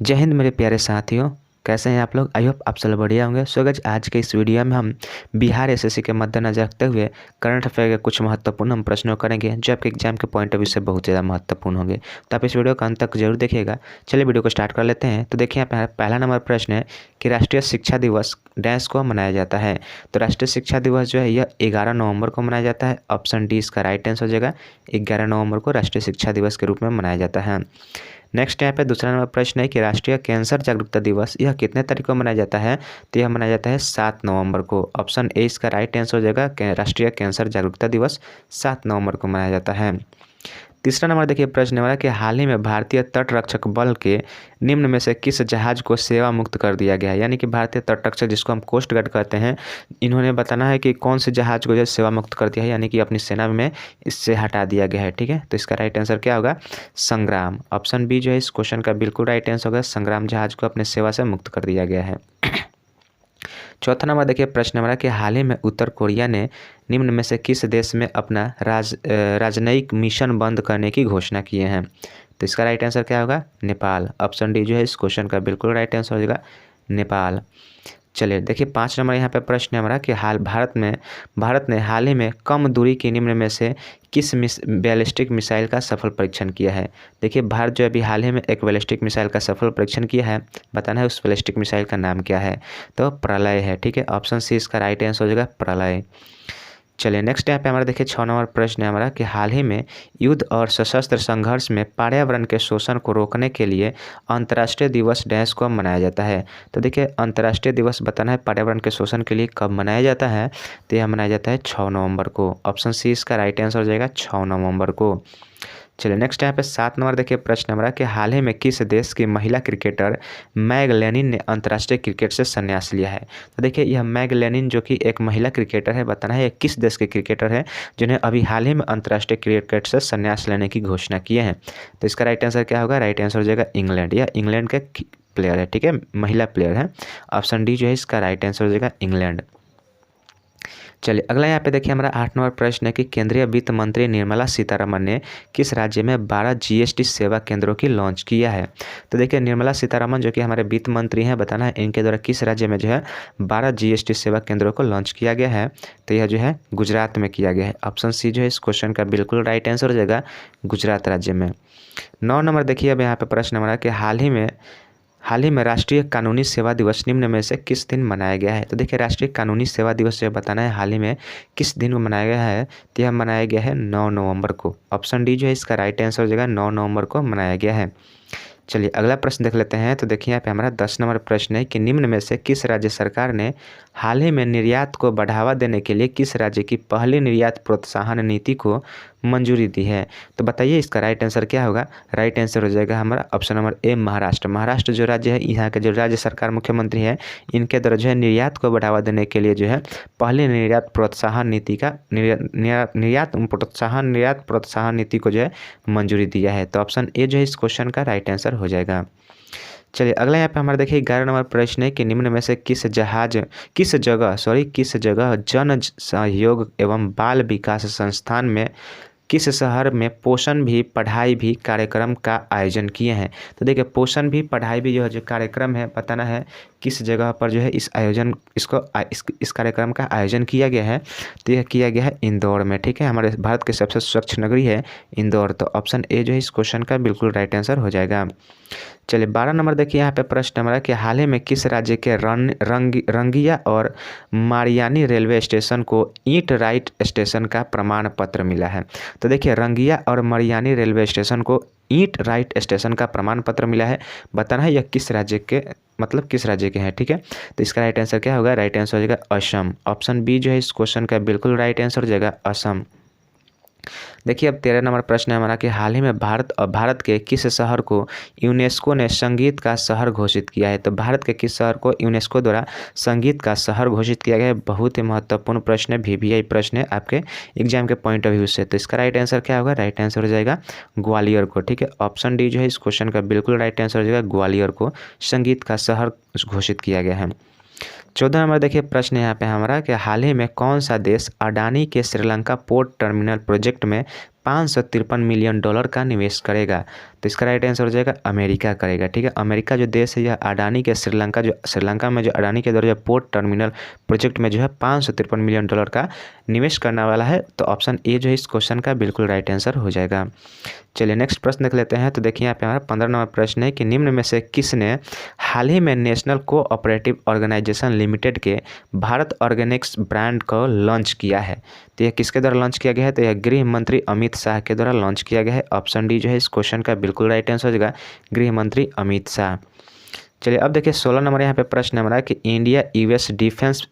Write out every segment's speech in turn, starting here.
जय हिंद मेरे प्यारे साथियों, कैसे हैं आप लोग। आई होप आप सब बढ़िया होंगे। सो गाइस, आज के इस वीडियो में हम बिहार एसएससी के मद्देनजर रखते हुए करंट अफेयर के कुछ महत्वपूर्ण हम प्रश्नों करेंगे जो आपके एग्जाम के पॉइंट ऑफ व्यू से बहुत ज़्यादा महत्वपूर्ण होंगे। तो आप इस वीडियो को अंत तक जरूर देखिएगा। चलिए वीडियो को स्टार्ट कर लेते हैं। तो देखिए यहाँ पे पहला नंबर प्रश्न है कि राष्ट्रीय शिक्षा दिवस डैश को मनाया जाता है। तो राष्ट्रीय शिक्षा दिवस जो है यह 11 नवंबर को मनाया जाता है। ऑप्शन डी इसका राइट आंसर हो जाएगा। 11 नवंबर को राष्ट्रीय शिक्षा दिवस के रूप में मनाया जाता है। नेक्स्ट यहाँ पे दूसरा नंबर प्रश्न है कि राष्ट्रीय कैंसर जागरूकता दिवस यह कितने तारीख को मनाया जाता है। तो यह मनाया जाता है 7 नवंबर को। ऑप्शन ए इसका राइट आंसर हो जाएगा। राष्ट्रीय कैंसर जागरूकता दिवस 7 नवंबर को मनाया जाता है। तीसरा नंबर देखिए प्रश्न हमारा कि हाल ही में भारतीय तटरक्षक बल के निम्न में से किस जहाज को सेवा मुक्त कर दिया गया है। यानी कि भारतीय तटरक्षक जिसको हम कोस्ट गार्ड कहते हैं, इन्होंने बताना है कि कौन से जहाज को जो है सेवा मुक्त कर दिया है, यानी कि अपनी सेना में इससे हटा दिया गया है। ठीक है, तो इसका राइट आंसर क्या होगा, संग्राम। ऑप्शन बी जो है इस क्वेश्चन का बिल्कुल राइट आंसर होगा। संग्राम जहाज को अपने सेवा से मुक्त कर दिया गया है। चौथा नंबर देखिए प्रश्न हमारा कि हाल ही में उत्तर कोरिया ने निम्न में से किस देश में अपना राजनयिक मिशन बंद करने की घोषणा किए हैं। तो इसका राइट आंसर क्या होगा, नेपाल। ऑप्शन डी जो है इस क्वेश्चन का बिल्कुल राइट आंसर हो जाएगा, नेपाल। चलिए देखिए 5 नंबर यहाँ पे प्रश्न है हमारा कि भारत ने हाल ही में कम दूरी की निम्न में से किस बैलिस्टिक मिसाइल का सफल परीक्षण किया है। देखिए भारत जो अभी हाल ही में एक बैलिस्टिक मिसाइल का सफल परीक्षण किया है। बताना है उस बैलिस्टिक मिसाइल का नाम क्या है। तो प्रलय है। ठीक है, ऑप्शन सी इसका राइट आंसर हो जाएगा, प्रलय। चलिए नेक्स्ट यहाँ पे हमारा देखिए 6 नंबर प्रश्न है हमारा कि हाल ही में युद्ध और सशस्त्र संघर्ष में पर्यावरण के शोषण को रोकने के लिए अंतर्राष्ट्रीय दिवस डैश को मनाया जाता है। तो देखिए अंतर्राष्ट्रीय दिवस बताना है पर्यावरण के शोषण के लिए कब मनाया जाता है। तो यह मनाया जाता है 6 नवंबर को। ऑप्शन सी इसका राइट आंसर हो जाएगा, 6 नवंबर को। चलिए नेक्स्ट यहाँ पे 7 नंबर देखिए प्रश्न हमारा कि हाल ही में किस देश की महिला क्रिकेटर मैग लेनिन ने अंतर्राष्ट्रीय क्रिकेट से संन्यास लिया है। तो देखिए यह मैग लेनिन जो कि एक महिला क्रिकेटर है, बताना है किस देश के क्रिकेटर है जिन्हें अभी हाल ही में अंतर्राष्ट्रीय क्रिकेट से संन्यास लेने की घोषणा किए हैं। तो इसका राइट आंसर क्या होगा, राइट आंसर हो जाएगा इंग्लैंड। यह इंग्लैंड के प्लेयर है। ठीक है, महिला प्लेयर है। ऑप्शन डी जो है इसका राइट आंसर हो जाएगा, इंग्लैंड। चलिए अगला यहाँ पे देखिए हमारा 8 नंबर प्रश्न है कि केंद्रीय वित्त मंत्री निर्मला सीतारमण ने किस राज्य में 12 जीएसटी सेवा केंद्रों की लॉन्च किया है। तो देखिए निर्मला सीतारमण जो कि हमारे वित्त मंत्री हैं, बताना है इनके द्वारा किस राज्य में जो है 12 जीएसटी सेवा केंद्रों को लॉन्च किया गया है। तो यह जो है गुजरात में किया गया है। ऑप्शन सी जो है इस क्वेश्चन का बिल्कुल राइट आंसर हो जाएगा, गुजरात राज्य में। 9 नंबर देखिए अब यहाँ पे प्रश्न हमारा कि हाल ही में राष्ट्रीय कानूनी सेवा दिवस निम्न में से किस दिन मनाया गया है। तो देखिए राष्ट्रीय कानूनी सेवा दिवस जो बताना है हाल ही में किस दिन को मनाया गया है। तो यह मनाया गया है 9 नवंबर को। ऑप्शन डी जो है इसका राइट आंसर हो जाएगा, 9 नवंबर को मनाया गया है। चलिए अगला प्रश्न देख लेते हैं। तो देखिए यहाँ पे हमारा 10 नंबर प्रश्न है कि निम्न में से किस राज्य सरकार ने हाल ही में निर्यात को बढ़ावा देने के लिए किस राज्य की पहली निर्यात प्रोत्साहन नीति को मंजूरी दी है। तो बताइए इसका राइट आंसर क्या होगा। राइट आंसर हो जाएगा हमारा option number A, Maharashtra. Maharashtra जो राज्य है, यहाँ के जो राज्य सरकार मुख्यमंत्री है, इनके द्वारा जो है निर्यात को बढ़ावा देने के लिए जो है पहले निर्यात प्रोत्साहन नीति का निर्यात प्रोत्साहन नीति को जो है मंजूरी दिया है। तो ऑप्शन ए जो है इस क्वेश्चन का राइट आंसर हो जाएगा। चलिए अगला यहाँ पे हमारा देखिए 11 नंबर प्रश्न है कि निम्न में से किस जगह जन सहयोग एवं बाल विकास संस्थान में किस शहर में पोषण भी पढ़ाई भी कार्यक्रम का आयोजन किए हैं। तो देखिए पोषण भी पढ़ाई भी यह जो कार्यक्रम है, बताना है किस जगह पर जो है इस कार्यक्रम का आयोजन किया गया है। तो यह किया गया है इंदौर में। ठीक है, हमारे भारत के सबसे स्वच्छ नगरी है इंदौर। तो ऑप्शन ए जो है इस क्वेश्चन का बिल्कुल राइट आंसर हो जाएगा। चलिए 12 नंबर देखिए यहाँ पे प्रश्न हमारा कि हाल ही में किस राज्य के रंगिया और मारियानी रेलवे स्टेशन को ईट राइट स्टेशन का प्रमाण पत्र मिला है। तो देखिए रंगिया और मारियानी रेलवे स्टेशन को ईट राइट स्टेशन का प्रमाण पत्र मिला है। बताना है यह किस राज्य के हैं। ठीक है, तो इसका राइट आंसर क्या होगा, राइट आंसर हो जाएगा असम। ऑप्शन बी जो है इस क्वेश्चन का बिल्कुल राइट आंसर हो जाएगा, असम। देखिए अब 13 नंबर प्रश्न है हमारा कि हाल ही में भारत के किस शहर को यूनेस्को ने संगीत का शहर घोषित किया है। तो भारत के किस शहर को यूनेस्को द्वारा संगीत का शहर घोषित किया गया है। बहुत ही महत्वपूर्ण प्रश्न है, VVI प्रश्न है आपके एग्जाम के पॉइंट ऑफ व्यू से। तो इसका राइट आंसर क्या होगा, राइट आंसर हो जाएगा ग्वालियर को। ठीक है, ऑप्शन डी जो है इस क्वेश्चन का बिल्कुल राइट आंसर हो जाएगा, ग्वालियर को संगीत का शहर घोषित किया गया है। 14 नंबर देखिए प्रश्न यहाँ पे हमारा कि हाल ही में कौन सा देश अडानी के श्रीलंका पोर्ट टर्मिनल प्रोजेक्ट में $553 मिलियन का निवेश करेगा। तो इसका राइट आंसर हो जाएगा अमेरिका करेगा। ठीक है, अमेरिका जो देश है यह अडानी के श्रीलंका में जो अडानी के द्वारा जो पोर्ट टर्मिनल प्रोजेक्ट में जो है $553 मिलियन का निवेश करने वाला है। तो ऑप्शन ए जो है इस क्वेश्चन का बिल्कुल राइट आंसर हो जाएगा। चलिए नेक्स्ट प्रश्न देख लेते हैं। तो देखिए यहाँ पे हमारा 15 नंबर प्रश्न है कि निम्न में से किसने हाल ही में नेशनल कोऑपरेटिव ऑर्गेनाइजेशन लिमिटेड के भारत ऑर्गेनिक्स ब्रांड को लॉन्च किया है। तो यह किसके द्वारा लॉन्च किया गया है? तो यह गृह मंत्री अमित शाह के द्वारा लॉन्च किया गया है। ऑप्शन डी जो है इस क्वेश्चन का बिल्कुल राइट आंसर हो जाएगा गृह मंत्री अमित शाह। चलिए अब देखिए 16 नंबर यहाँ पे प्रश्न हमारा कि India US defence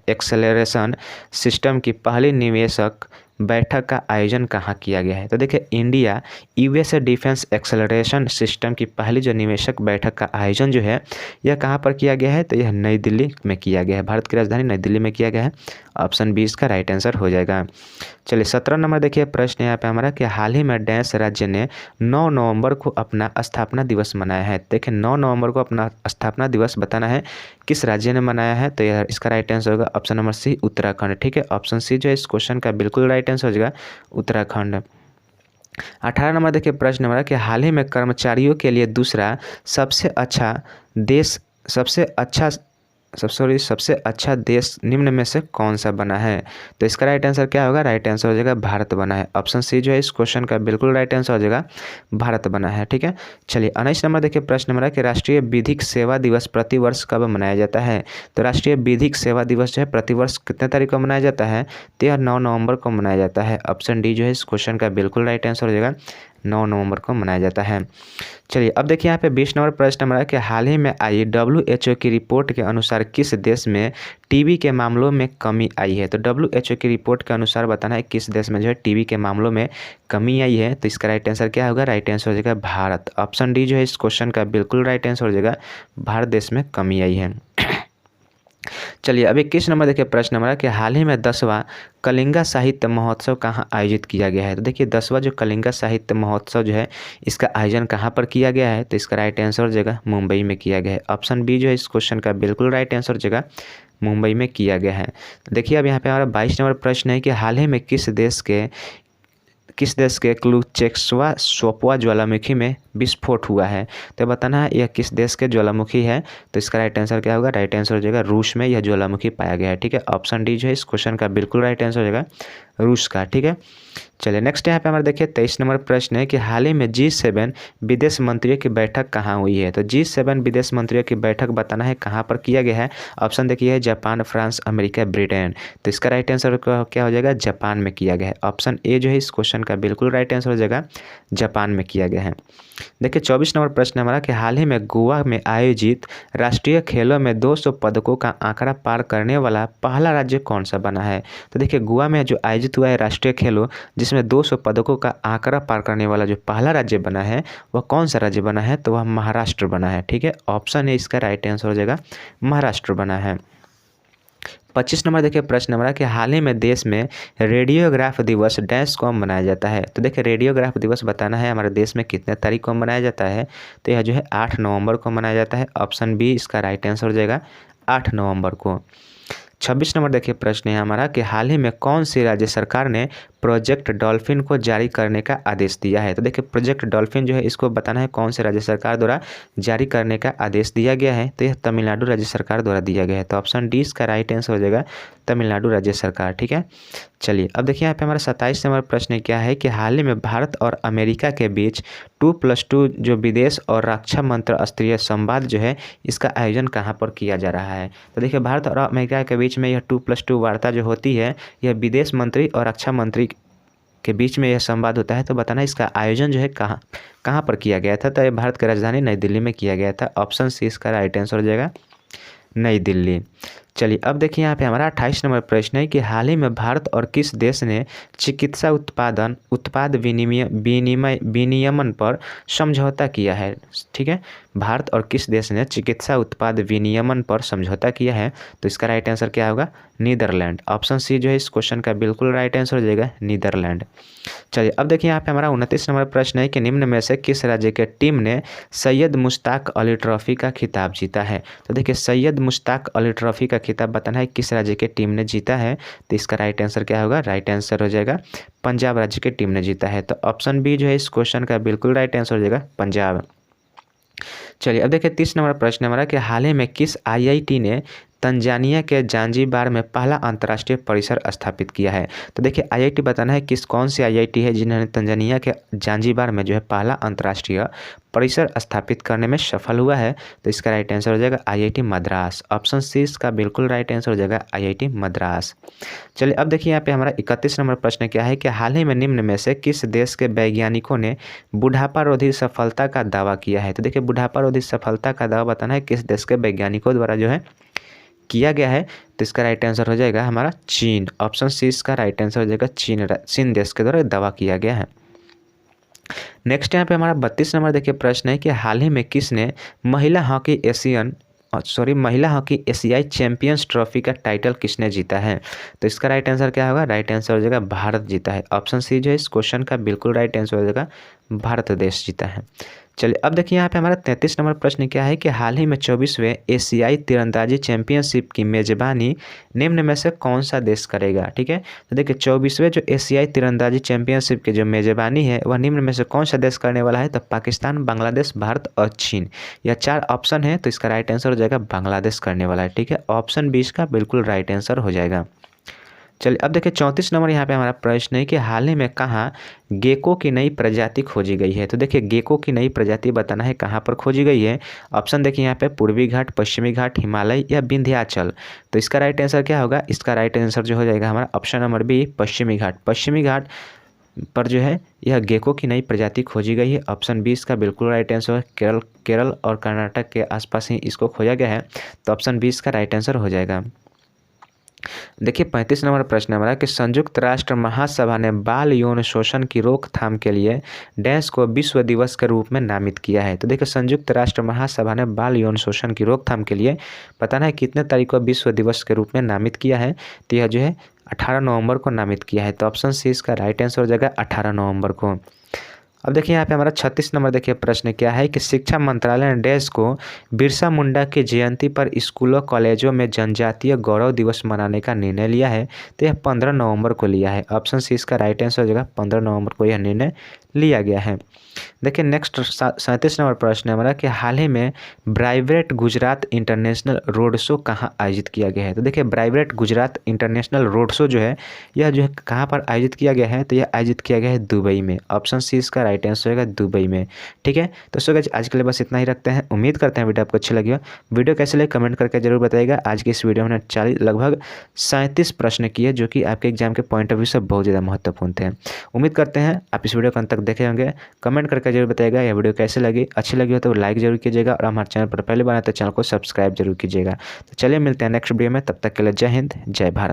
acceleration system की पहली निवेशक बैठक का आयोजन कहाँ किया गया है? तो देखिए India US defence acceleration system की पहली जो निवेशक बैठक का आयोजन जो है यह कहाँ पर किया गया है? तो यह नई दिल्ली में किया गया है। भारत की राजधानी नई दिल्ली में किया गया है। ऑप्शन बी इसका राइट आंसर हो जाएगा। चलिए 17 नंबर देखिए प्रश्न यहाँ पे हमारा कि हाल ही में डैश राज्य ने 9 नवंबर को अपना स्थापना दिवस मनाया है। देखिए 9 नवंबर को अपना स्थापना दिवस बताना है किस राज्य ने मनाया है? तो यह इसका राइट आंसर होगा ऑप्शन नंबर सी उत्तराखंड। ठीक है, ऑप्शन सी जो है इस क्वेश्चन का बिल्कुल राइट आंसर हो जाएगा उत्तराखंड। 18 नंबर देखिए प्रश्न हमारा कि हाल ही में कर्मचारियों के लिए दूसरा सबसे अच्छा देश निम्न में से कौन सा बना है? तो इसका राइट आंसर क्या होगा? राइट आंसर हो जाएगा भारत बना है। ऑप्शन सी जो है इस क्वेश्चन का बिल्कुल राइट आंसर हो जाएगा भारत बना है। ठीक है, चलिए 19 नंबर देखिए प्रश्न हमारा कि राष्ट्रीय विधिक सेवा दिवस प्रतिवर्ष कब मनाया जाता है? तो राष्ट्रीय विधिक सेवा दिवस जो है प्रतिवर्ष कितने तारीख को मनाया जाता है? तो यह 9 नवंबर को मनाया जाता है। ऑप्शन डी जो है इस क्वेश्चन का बिल्कुल राइट आंसर हो जाएगा 9 नवंबर को मनाया जाता है। चलिए अब देखिए यहाँ पे 20 नंबर प्रश्न हमारा कि हाल ही में आई WHO की रिपोर्ट के अनुसार किस देश में टीबी के मामलों में कमी आई है? तो WHO की रिपोर्ट के अनुसार बताना है किस देश में जो है टीबी के मामलों में कमी आई है। तो इसका राइट आंसर क्या होगा? राइट आंसर हो जाएगा भारत। ऑप्शन डी जो है इस क्वेश्चन का बिल्कुल राइट आंसर हो जाएगा भारत देश में कमी आई है। चलिए अब 21 नंबर देखिए प्रश्न हमारा कि हाल ही में 10वां कलिंगा साहित्य महोत्सव कहाँ आयोजित किया गया है? तो देखिए 10वां जो कलिंगा साहित्य महोत्सव जो है इसका आयोजन कहाँ पर किया गया है? तो इसका राइट आंसर हो जाएगा मुंबई में किया गया है। ऑप्शन बी जो है इस क्वेश्चन का बिल्कुल राइट आंसर हो जाएगा मुंबई में किया गया है। देखिए अब यहाँ पे हमारा 22 नंबर प्रश्न है कि हाल ही में किस देश के क्लुचेक्सवा सोपवा ज्वालामुखी में विस्फोट हुआ है? तो बताना है यह किस देश के ज्वालामुखी है। तो इसका राइट आंसर क्या होगा? राइट आंसर हो जाएगा रूस में यह ज्वालामुखी पाया गया है। ठीक है, ऑप्शन डी जो है इस क्वेश्चन का बिल्कुल राइट आंसर हो जाएगा रूस का। ठीक है, चलिए नेक्स्ट यहाँ पे हमारे देखिए 23 नंबर प्रश्न है कि हाल ही में G7 विदेश मंत्रियों की बैठक कहाँ हुई है? तो G7 विदेश मंत्रियों की बैठक बताना है कहाँ पर किया गया है। ऑप्शन देखिए है जापान, फ्रांस, अमेरिका, ब्रिटेन। तो इसका राइट आंसर क्या हो जाएगा? जापान में किया गया है। ऑप्शन ए जो है इस क्वेश्चन का बिल्कुल राइट आंसर हो जाएगा जापान में किया गया है। देखिए 24 नंबर प्रश्न हमारा कि हाल ही में गोवा में आयोजित राष्ट्रीय खेलों में 200 पदकों का आंकड़ा पार करने वाला पहला राज्य कौन सा बना है? तो देखिए गोवा में जो आयोजित हुआ है राष्ट्रीय खेलों जिसमें 200 पदकों का आंकड़ा पार करने वाला जो पहला राज्य बना है वह कौन सा राज्य बना है? तो वह महाराष्ट्र बना है। ठीक है, ऑप्शन ए इसका राइट आंसर हो जाएगा महाराष्ट्र बना है। 25 नंबर देखिए प्रश्न हमारा कि हाल ही में देश में रेडियोग्राफ दिवस डैश को मनाया जाता है? तो देखिए रेडियोग्राफ दिवस बताना है हमारे देश में कितने तारीख को मनाया जाता है? तो यह जो है 8 नवंबर को मनाया जाता है। ऑप्शन बी इसका राइट आंसर हो जाएगा 8 नवंबर को। 26 नंबर देखिए प्रश्न है हमारा कि हाल ही में कौन सी राज्य सरकार ने प्रोजेक्ट डॉल्फिन को जारी करने का आदेश दिया है? तो देखिए प्रोजेक्ट डॉल्फिन जो है इसको बताना है कौन से राज्य सरकार द्वारा जारी करने का आदेश दिया गया है। तो यह तमिलनाडु राज्य सरकार द्वारा दिया गया है। तो ऑप्शन डी इसका राइट आंसर हो जाएगा तमिलनाडु राज्य सरकार। ठीक है, चलिए अब देखिए यहाँ पे हमारा 27 नंबर प्रश्न क्या है कि हाल ही में भारत और अमेरिका के बीच 2+2 जो विदेश और रक्षा मंत्र स्तरीय संवाद जो है इसका आयोजन कहाँ पर किया जा रहा है? तो देखिए भारत और अमेरिका के बीच में यह 2+2 वार्ता जो होती है यह विदेश मंत्री और रक्षा मंत्री के बीच में यह संवाद होता है। तो बताना इसका आयोजन जो है कहाँ पर किया गया था? तो ये भारत की राजधानी नई दिल्ली में किया गया था। ऑप्शन सी इसका राइट आंसर हो जाएगा नई दिल्ली। चलिए अब देखिए यहाँ पे हमारा 28 नंबर प्रश्न है कि हाल ही में भारत और किस देश ने चिकित्सा उत्पाद विनियमन पर समझौता किया है? ठीक है, भारत और किस देश ने चिकित्सा उत्पाद विनियमन पर समझौता किया है? तो इसका राइट आंसर क्या होगा? नीदरलैंड। ऑप्शन सी जो है इस क्वेश्चन का बिल्कुल राइट आंसर हो जाएगा नीदरलैंड। चलिए अब देखिए यहाँ पे हमारा 29 नंबर प्रश्न है कि निम्न में से किस राज्य के टीम ने सैयद मुश्ताक अली ट्रॉफी का खिताब जीता है? तो देखिए सैयद मुश्ताक अली ट्रॉफी का खिताब बताना है किस राज्य के टीम ने जीता है, तो इसका राइट आंसर क्या होगा? राइट आंसर हो जाएगा पंजाब राज्य की टीम ने जीता है। तो ऑप्शन बी जो है इस क्वेश्चन का बिल्कुल राइट आंसर हो जाएगा पंजाब। चलिए अब देखिए 30 नंबर प्रश्न हमारा कि हाल ही में किस आईआईटी ने तंजानिया के जांजीबार में पहला अंतर्राष्ट्रीय परिसर स्थापित किया है? तो देखिए आईआईटी बताना है कौन सी आईआईटी है जिन्होंने तंजानिया के जांजीबार में जो है पहला अंतर्राष्ट्रीय परिसर स्थापित करने में सफल हुआ है, तो इसका राइट आंसर हो जाएगा आईआईटी मद्रास। ऑप्शन सी इसका बिल्कुल राइट आंसर हो जाएगा आईआईटी मद्रास। चलिए अब देखिए यहाँ पे हमारा 31 नंबर प्रश्न क्या है कि हाल ही में निम्न में से किस देश के वैज्ञानिकों ने बुढ़ापा रोधी सफलता का दावा किया है? तो देखिए बुढ़ापा रोधी सफलता का दावा बताना है किस देश के वैज्ञानिकों द्वारा जो है किया गया है, तो इसका राइट आंसर हो जाएगा हमारा चीन। ऑप्शन सी इसका राइट आंसर हो जाएगा चीन देश के द्वारा दावा किया गया है। नेक्स्ट यहाँ पे हमारा 32 नंबर देखिए प्रश्न है कि हाल ही में किसने महिला हॉकी एशियाई चैंपियंस ट्रॉफी का टाइटल किसने जीता है? तो इसका राइट आंसर क्या होगा? राइट आंसर हो जाएगा भारत जीता है। ऑप्शन सी जो है इस क्वेश्चन का बिल्कुल राइट आंसर हो जाएगा भारत देश जीता है। चलिए अब देखिए यहाँ पे हमारा 33 नंबर प्रश्न क्या है कि हाल ही में 24वें एशियाई तीरंदाजी चैंपियनशिप की मेजबानी निम्न में से कौन सा देश करेगा? ठीक है, तो देखिए 24वें जो एशियाई तीरंदाजी चैंपियनशिप की जो मेजबानी है वह निम्न में से कौन सा देश करने वाला है? तो पाकिस्तान, बांग्लादेश, भारत और चीन, यह 4 ऑप्शन है, तो इसका राइट आंसर हो जाएगा बांग्लादेश करने वाला है। ठीक है, ऑप्शन 20 का बिल्कुल राइट आंसर हो जाएगा। चलिए अब देखिए 34 नंबर यहाँ पे हमारा प्रश्न है कि हाल ही में कहाँ गेको की नई प्रजाति खोजी गई है? तो देखिए गेको की नई प्रजाति बताना है कहाँ पर खोजी गई है। ऑप्शन देखिए यहाँ पे पूर्वी घाट, पश्चिमी घाट, हिमालय या विंध्याचल, तो इसका राइट आंसर क्या होगा? इसका राइट आंसर जो हो जाएगा हमारा ऑप्शन नंबर बी पश्चिमी घाट। पश्चिमी घाट पर जो है यह गेको की नई प्रजाति खोजी गई है। ऑप्शन 20 का बिल्कुल राइट आंसर है केरल और कर्नाटक के आसपास ही इसको खोजा गया है, तो ऑप्शन 20 का राइट आंसर हो जाएगा। देखिए 35 नंबर प्रश्न हमारा कि संयुक्त राष्ट्र महासभा ने बाल यौन शोषण की रोकथाम के लिए डैश को विश्व दिवस के रूप में नामित किया है? तो देखिए संयुक्त राष्ट्र महासभा ने बाल यौन शोषण की रोकथाम के लिए पता है कितने तारीख को विश्व दिवस के रूप में नामित किया है? तो यह जो है 18 नवंबर को नामित किया है, तो ऑप्शन सी इसका राइट आंसर हो जाएगा 18 नवंबर को। अब देखिए यहाँ पे हमारा 36 नंबर देखिए प्रश्न क्या है कि शिक्षा मंत्रालय ने डैश को बिरसा मुंडा की जयंती पर स्कूलों कॉलेजों में जनजातीय गौरव दिवस मनाने का निर्णय लिया है? तो यह 15 नवंबर को लिया है। ऑप्शन सी इसका राइट आंसर हो जाएगा 15 नवंबर को यह निर्णय लिया गया है। देखिए नेक्स्ट 37 नंबर प्रश्न है हमारा कि हाल ही में ब्राइब्रेट गुजरात इंटरनेशनल रोड शो कहाँ आयोजित किया गया है? तो देखिए ब्राइब्रेट गुजरात इंटरनेशनल रोड शो जो है यह जो है कहाँ पर आयोजित किया गया है? तो यह आयोजित किया गया है दुबई में। ऑप्शन सी इसका राइट आंसर होगा दुबई में। ठीक है, तो सो गाइस आज के लिए बस इतना ही रखते हैं। उम्मीद करते हैं वीडियो आपको अच्छी लगी हो। वीडियो कैसे लगे कमेंट करके जरूर बताइएगा। आज की इस वीडियो में 40 लगभग 37 प्रश्न किए जो कि आपके एग्जाम के पॉइंट ऑफ व्यू से बहुत ज़्यादा महत्वपूर्ण थे। उम्मीद करते हैं आप इस वीडियो को अंत तक देखे होंगे। कमेंट करके जरूर बताइएगा यह वीडियो कैसे लगी। अच्छी लगी हो तो लाइक जरूर कीजिएगा और हमारे चैनल पर पहले बार आए तो चैनल को सब्सक्राइब जरूर कीजिएगा। तो चलिए मिलते हैं नेक्स्ट वीडियो में, तब तक के लिए जय हिंद, जय भारत।